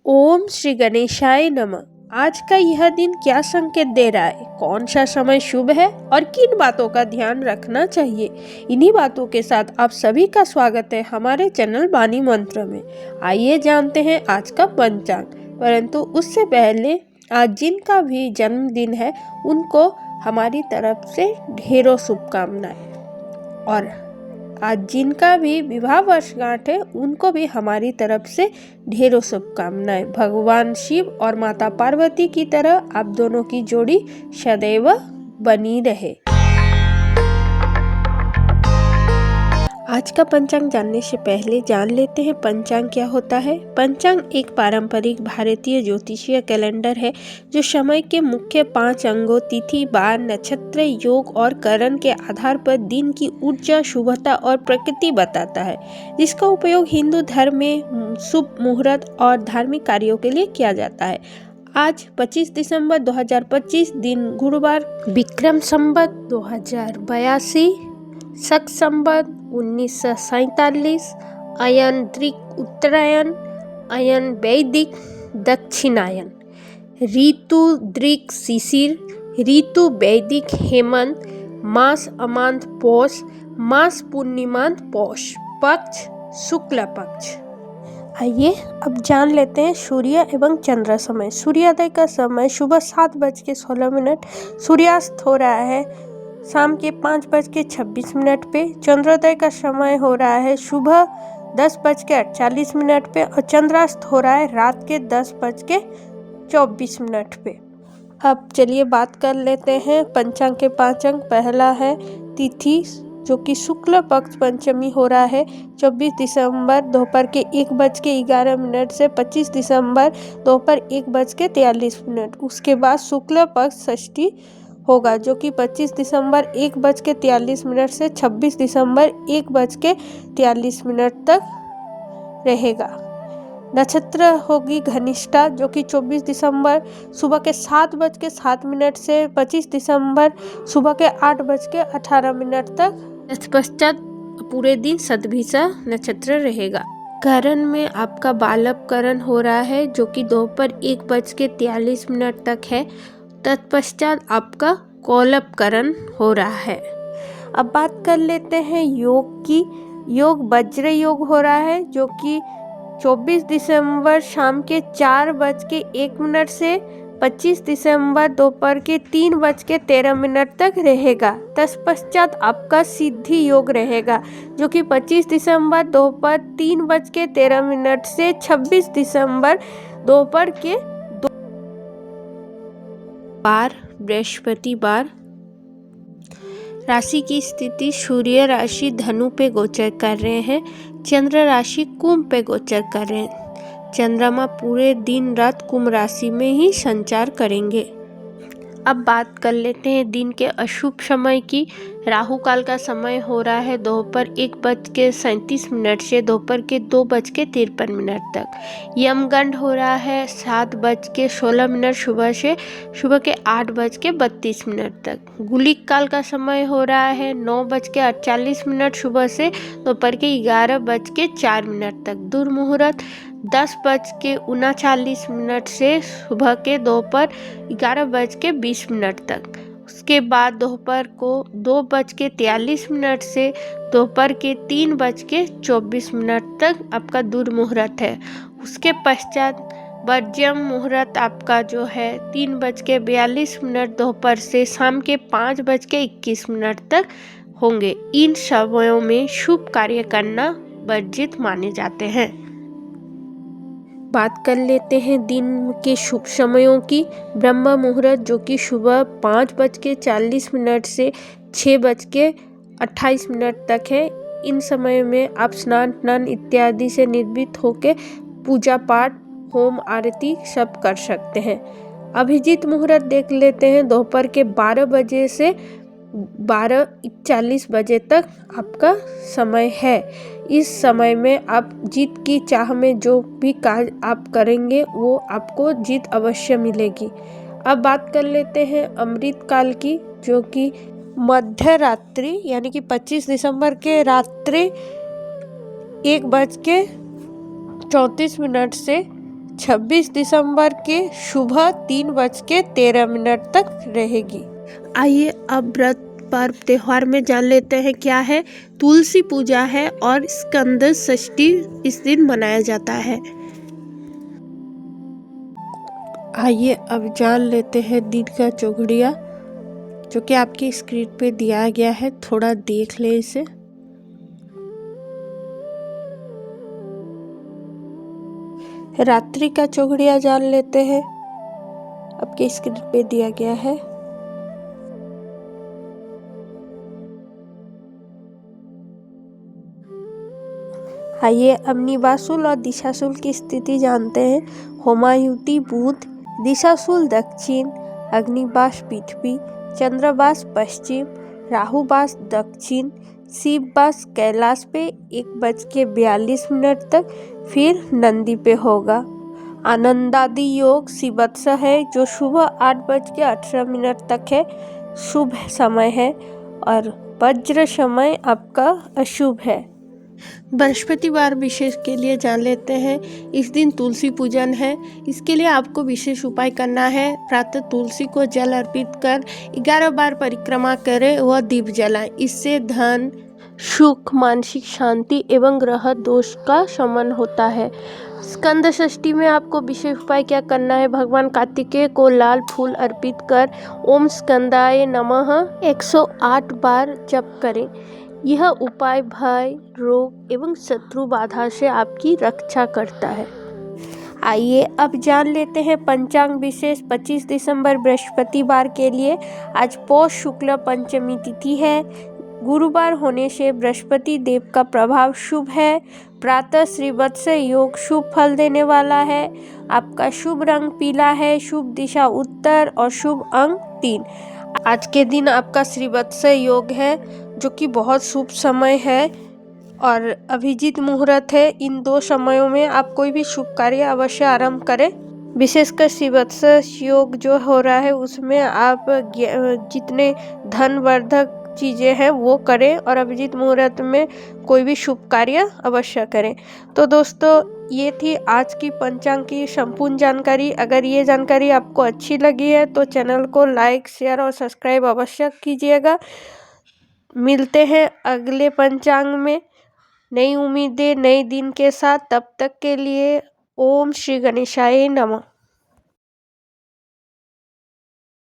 ओम श्री गणेशाय नमः। आज का यह दिन क्या संकेत दे रहा है, कौन सा समय शुभ है और किन बातों का ध्यान रखना चाहिए, इन्हीं बातों के साथ आप सभी का स्वागत है हमारे चैनल वाणी मंत्र में। आइए जानते हैं आज का पंचांग। परंतु उससे पहले आज जिनका भी जन्मदिन है उनको हमारी तरफ से ढेरों शुभकामनाएं, और आज जिनका भी विवाह वर्षगांठ है उनको भी हमारी तरफ से ढेरों शुभकामनाएं। भगवान शिव और माता पार्वती की तरह आप दोनों की जोड़ी सदैव बनी रहे। आज का पंचांग जानने से पहले जान लेते हैं पंचांग क्या होता है। पंचांग एक पारंपरिक भारतीय ज्योतिषीय कैलेंडर है जो समय के मुख्य 5 अंगों तिथि, बार, नक्षत्र, योग और करण के आधार पर दिन की ऊर्जा, शुभता और प्रकृति बताता है, जिसका उपयोग हिंदू धर्म में शुभ मुहूर्त और धार्मिक कार्यों के लिए किया जाता है। आज 25 दिसंबर 2025 दिन गुरुवार, विक्रम संवत 2082, शक संवत 1947, अयन दृक उत्तरायण, अयन वैदिक दक्षिणायन, ऋतु दृक शिशिर, ऋतु वैदिक हेमंत, मास अमांत पौष, मास पूर्णिमांत पौष, पक्ष शुक्ल पक्ष। आइए अब जान लेते हैं सूर्य एवं चंद्र समय। सूर्योदय का समय सुबह 7:16, सूर्यास्त हो रहा है शाम के 5:26 पे। चंद्रोदय का समय हो रहा है सुबह 10:48 पे और चंद्रास्त हो रहा है रात के 10:24 पे। अब चलिए बात कर लेते हैं पंचांग के 5 अंक। पहला है तिथि, जो कि शुक्ल पक्ष पंचमी हो रहा है 24 दिसंबर दोपहर के 1:11 से 25 दिसंबर दोपहर 1:43। उसके बाद शुक्ल पक्ष षष्ठी होगा जो कि 25 दिसंबर 1:43 से 26 दिसंबर 1:43 तक रहेगा। नक्षत्र होगी घनिष्ठा जो कि 24 दिसंबर सुबह के 7:07 से 25 दिसंबर सुबह के 8:18 तक। तत्पश्चात पूरे दिन सतभिषा नक्षत्र रहेगा। करण में आपका बालव करण हो रहा है जो कि दोपहर 1:43 तक है। तत्पश्चात आपका कौलव करण हो रहा है। अब बात कर लेते हैं योग की। योग वज्र योग हो रहा है जो कि 24 दिसंबर शाम के 4:01 से 25 दिसंबर दोपहर के 3:13 तक रहेगा। तत्पश्चात आपका सिद्धि योग रहेगा जो कि 25 दिसंबर दोपहर 3:13 से 26 दिसंबर दोपहर के बार, बृहस्पतिवार। राशि की स्थिति, सूर्य राशि धनु पे गोचर कर रहे हैं, चंद्र राशि कुंभ पे गोचर कर रहे हैं। चंद्रमा पूरे दिन रात कुंभ राशि में ही संचार करेंगे। अब बात कर लेते हैं दिन के अशुभ समय की। राहु काल का समय हो रहा है दोपहर 1:37 से दोपहर के 2:53 तक। यमगंड हो रहा है 7:16 सुबह से सुबह के 8:32 तक। गुलिक काल का समय हो रहा है 9:48 सुबह से दोपहर के 11:04 तक। दुर्मुहूर्त 10:39 से सुबह के दोपहर 11:20 तक। उसके बाद दोपहर को 2:43 से दोपहर के 3:24 तक आपका दुर्मुहूर्त है। उसके पश्चात वर्ज्यम मुहूर्त आपका जो है 3:42 दोपहर से शाम के 5:21 तक होंगे। इन समयों में शुभ कार्य करना वर्जित माने जाते हैं। बात कर लेते हैं दिन के शुभ समयों की। ब्रह्म मुहूर्त जो कि सुबह 5:40 से 6:28 तक है। इन समय में आप स्नान इत्यादि से निवृत्त होकर पूजा पाठ, होम आरती सब कर सकते हैं। अभिजीत मुहूर्त देख लेते हैं दोपहर के 12 बजे से 12:40 बजे तक आपका समय है। इस समय में आप जीत की चाह में जो भी कार्य आप करेंगे वो आपको जीत अवश्य मिलेगी। अब बात कर लेते हैं अमृत काल की, जो कि मध्य रात्रि यानी कि 25 दिसंबर के रात्रि 1:34 से 26 दिसंबर के सुबह 3:13 तक रहेगी। आइए अब व्रत पर्व त्योहार में जान लेते हैं क्या है। तुलसी पूजा है और स्कंद षष्ठी इस दिन मनाया जाता है। आइए अब जान लेते हैं दिन का चौघड़िया, जो कि आपकी स्क्रीन पे दिया गया है, थोड़ा देख ले इसे। रात्रि का चौघड़िया जान लेते हैं, आपके स्क्रीन पे दिया गया है। आइए अब निवासुल और दिशाशूल की स्थिति जानते हैं। होमायुति बुध, दिशाशूल दक्षिण, अग्निबास पृथ्वी, चंद्रबास पश्चिम, राहुबास दक्षिण, शिवबास कैलाश पे 1:42 तक, फिर नंदी पे होगा। आनंदादि योग शिवत्स है जो सुबह 8:18 तक है, शुभ समय है, और वज्र समय आपका अशुभ है। बृहस्पतिवार विशेष के लिए जान लेते हैं। इस दिन तुलसी पूजन है। इसके लिए आपको विशेष उपाय करना है। प्रातः तुलसी को जल अर्पित कर 11 बार परिक्रमा करें व दीप जलाएं। इससे धन, सुख, मानसिक शांति एवं ग्रह दोष का शमन होता है। स्कंद षष्ठी में आपको विशेष उपाय क्या करना है। भगवान कार्तिकेय को लाल फूल अर्पित कर ओम स्कंदाय नमः 108 बार जप करें। यह उपाय भय, रोग एवं शत्रु बाधा से आपकी रक्षा करता है। आइए अब जान लेते हैं पंचांग विशेष 25 दिसंबर बृहस्पतिवार के लिए। आज पौष शुक्ल पंचमी तिथि है। गुरुवार होने से बृहस्पति देव का प्रभाव शुभ है। प्रातः श्रीवत्स योग शुभ फल देने वाला है। आपका शुभ रंग पीला है, शुभ दिशा उत्तर और शुभ अंक 3। आज के दिन आपका श्रीवत्स योग है, जो कि बहुत शुभ समय है और अभिजीत मुहूर्त है। इन 2 समयों में आप कोई भी शुभ कार्य अवश्य आरंभ करें। विशेषकर श्रीवत्स योग जो हो रहा है उसमें आप जितने धनवर्धक चीज़ें हैं वो करें और अभिजीत मुहूर्त में कोई भी शुभ कार्य अवश्य करें। तो दोस्तों, ये थी आज की पंचांग की संपूर्ण जानकारी। अगर ये जानकारी आपको अच्छी लगी है तो चैनल को लाइक, शेयर और सब्सक्राइब अवश्य कीजिएगा। मिलते हैं अगले पंचांग में नई उम्मीदें, नए दिन के साथ। तब तक के लिए ओम श्री गणेशाय नमः।